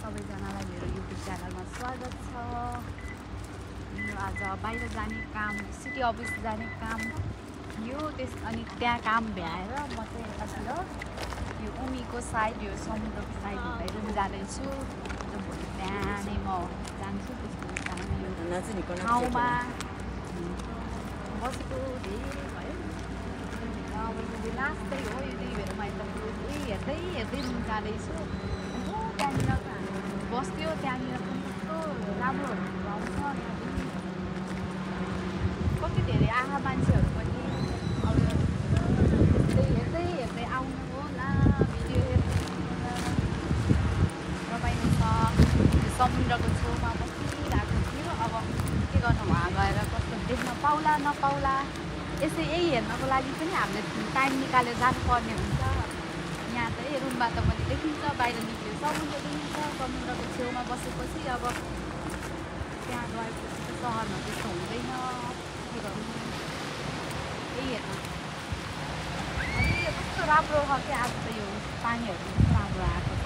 सबैजनालाई मेरो युट्युब च्यानलमा स्वागत छ। मेरो आज बाहिर जाने काम, सिटी अफिस जाने काम थियो। अनि त्यहाँ काम भ्याएर म चाहिँ यतातिर यो उमीको साइड, यो समुद्रको साइड हुँदै पनि जाँदैछु। भोलि बिहानै म जान्छु। त्यसको ठाउँमा बसेको धेरै भयो। अब लास्टै हो यो, त्यही भएर म यता हेर्दै जाँदैछु। त्यहाँनिर बस्थ्यो, त्यहाँनिर पनि कस्तो राम्रो आउँछ। कति धेरै आँखा मान्छेहरू पनि अब हेर्दै आउनु होला, भिडियो हेर्नु रमाइलो छ। समुद्रको छेउमा बसिरहेको थियो। अब के गर्नु, वहाँ गएर कस्तो देख्न पाउला नपाउला, यही हेर्नको लागि पनि हामीले टाइम निकालेर जानुपर्ने हुन्छ। यहाँ चाहिँ रुमबाट पनि देखिन्छ, बाहिर निक्ल्यो समुद्र देखिन्छ। समुद्रको छेउमा बसेपछि अब त्यहाँ गएपछि त सहरमा त्यस्तो हुँदैन। के गर्नु, यही हेर्न। अनि यो कस्तो राम्रो छ क्या, आज त यो पानीहरू कस्तो राम्रो आएको छ।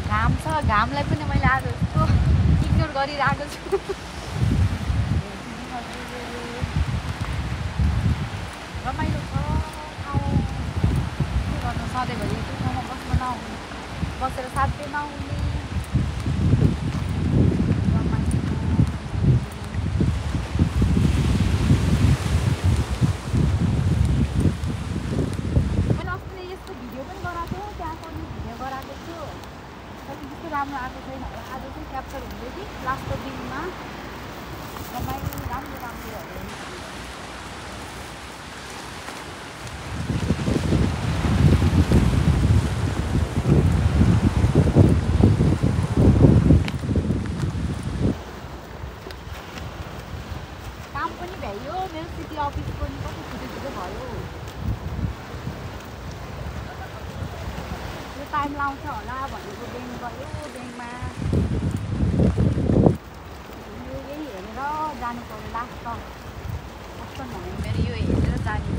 घाम छ, घामलाई पनि मैले आज यस्तो इग्नोर गरिरहेको छु। रमाइलो छ ठाउँ। के गर्नु, सधैँभरि त्यो ठाउँमा बसेर साध्य नहुने। मैले अस्ति यस्तो भिडियो पनि गराएको थिएँ, त्यहाँ पनि भिडियो गराएको छु। कति त्यस्तो राम्रो आएको छैन होला। आज चाहिँ क्याप्चर हुँदै थियो लास्टको दिनमा। रमाइलो राम्रोहरू मेरो सिटी अफिस पनि कति छिटो भयो। यो टाइम लाउँछ होला भनेको ब्याङ्क गयो। ब्याङ्कमा यही हेरेर जानु पर्यो। लास्ट त अप्सन भन्यो मेरो, यो हेरेर जाने।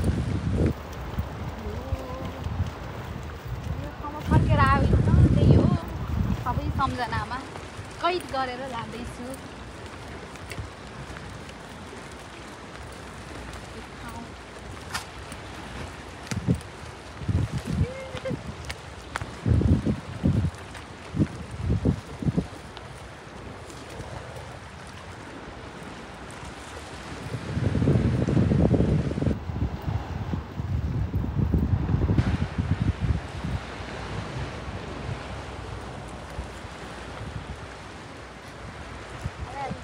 यो ठाउँमा फर्केर आयो भने त त्यही हो, सबै सम्झनामा कैद गरेर जाँदैछु।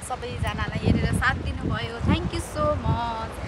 सबैजनालाई हेरेर साथ दिनुभयो, थ्याङ्क यू सो मच।